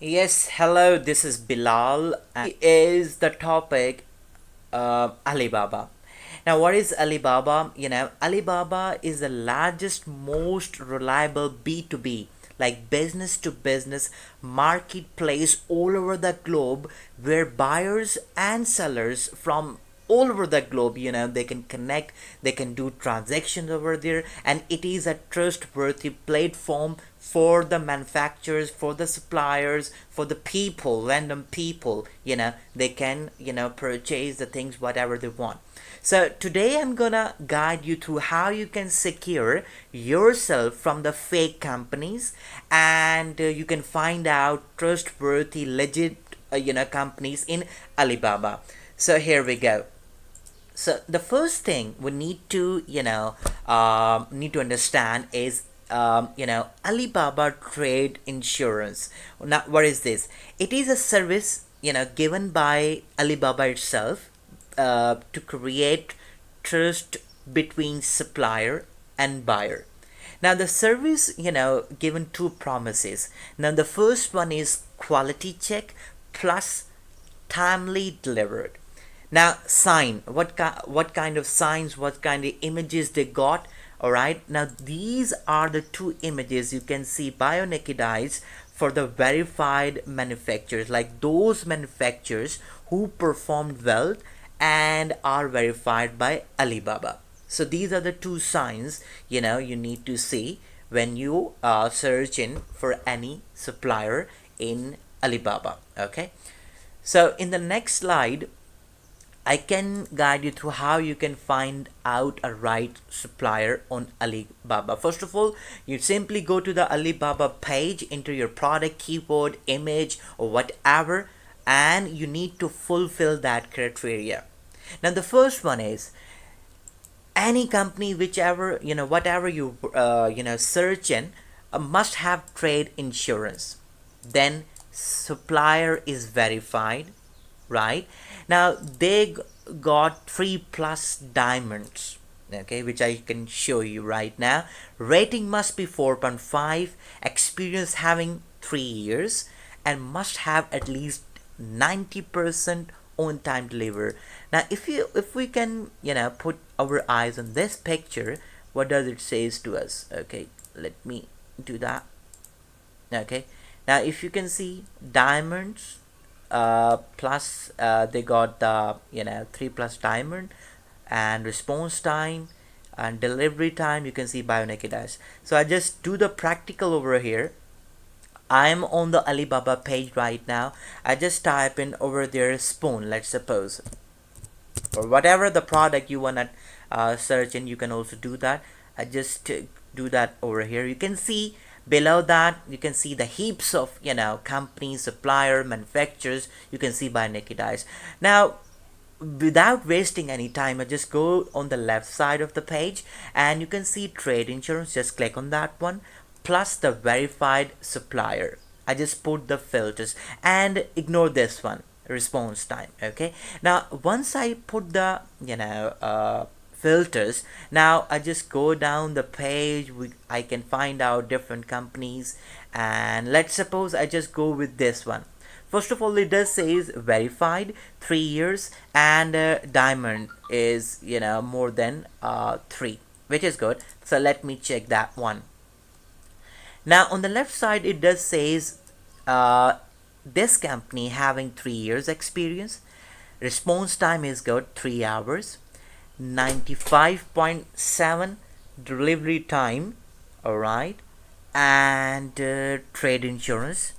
Yes, hello, this is Bilal. And is the topic Alibaba. Now, what is Alibaba? Alibaba is the largest, most reliable B2B, like business to business marketplace all over the globe where buyers and sellers from all over the globe, they can connect, they can do transactions over there, and it is a trustworthy platform for the manufacturers, for the suppliers, for the people, random people, they can, purchase the things whatever they want. So today I'm gonna guide you through how you can secure yourself from the fake companies, and you can find out trustworthy legit companies in Alibaba. So here we go. So the first thing we need to understand is Alibaba Trade Insurance. Now, what is this? It is a service given by Alibaba itself to create trust between supplier and buyer. Now the service given two promises. Now the first one is quality check plus timely delivered. Now sign, what kind of signs, what kind of images they got. All right, now these are the two images you can see naked eyes for the verified manufacturers, like those manufacturers who performed well and are verified by Alibaba. So these are the two signs you need to see when you search in for any supplier in Alibaba. Okay, so in the next slide I can guide you through how you can find out a right supplier on Alibaba. First of all, you simply go to the Alibaba page, enter your product keyword, image, or whatever, and you need to fulfill that criteria. Now, the first one is any company, whichever whatever you search in, must have trade insurance. Then supplier is verified, right? Now they got 3 plus diamonds, okay, which I can show you right now. Rating must be 4.5, experience having 3 years, and must have at least 90% on time deliver. Now if we can put our eyes on this picture, what does it says to us? Okay, let me do that. Okay, now if you can see diamonds, plus they got the 3 plus diamond, and response time and delivery time you can see naked eyes. So I just do the practical over here. I'm on the Alibaba page right now. I just type in over there spoon, let's suppose, or whatever the product you wanna search in, you can also do that. I just do that over here. You can see below that, you can see the heaps of companies, supplier, manufacturers, you can see by naked eyes. Now without wasting any time, I just go on the left side of the page and you can see trade insurance. Just click on that one, plus the verified supplier. I just put the filters and ignore this one, response time. Okay, now once I put the filters, now I just go down the page. I can find out different companies, and let's suppose I just go with this one. First of all, it does says verified 3 years, and diamond is more than 3, which is good. So let me check that one. Now on the left side it does says this company having 3 years experience, response time is good, 3 hours, 95.7 delivery time. All right, and trade insurance,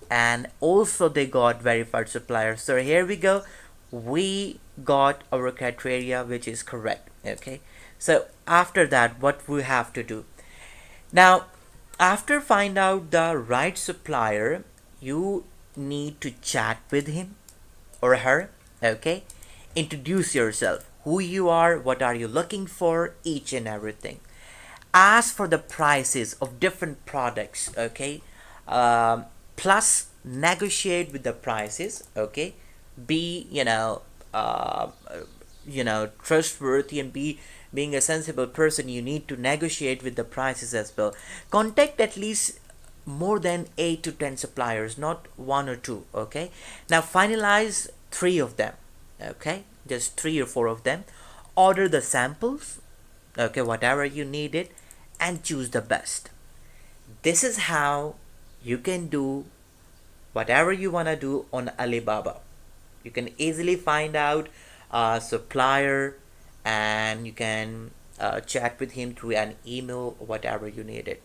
and also they got verified suppliers. So here we go, we got our criteria which is correct. Okay, so after that what we have to do now, after find out the right supplier, you need to chat with him or her. Okay, introduce yourself, who you are, what are you looking for, each and everything. Ask for the prices of different products. Okay, plus negotiate with the prices. Okay, be trustworthy, and being a sensible person, you need to negotiate with the prices as well. Contact at least more than 8 to 10 suppliers, not one or two. Okay, now finalize three of them. Okay, just three or four of them. Order the samples, okay, whatever you needed, and choose the best. This is how you can do whatever you want to do on Alibaba. You can easily find out a supplier, and you can chat with him through an email or whatever you needed.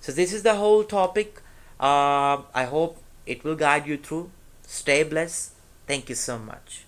So this is the whole topic. I hope it will guide you through. Stay blessed. Thank you so much.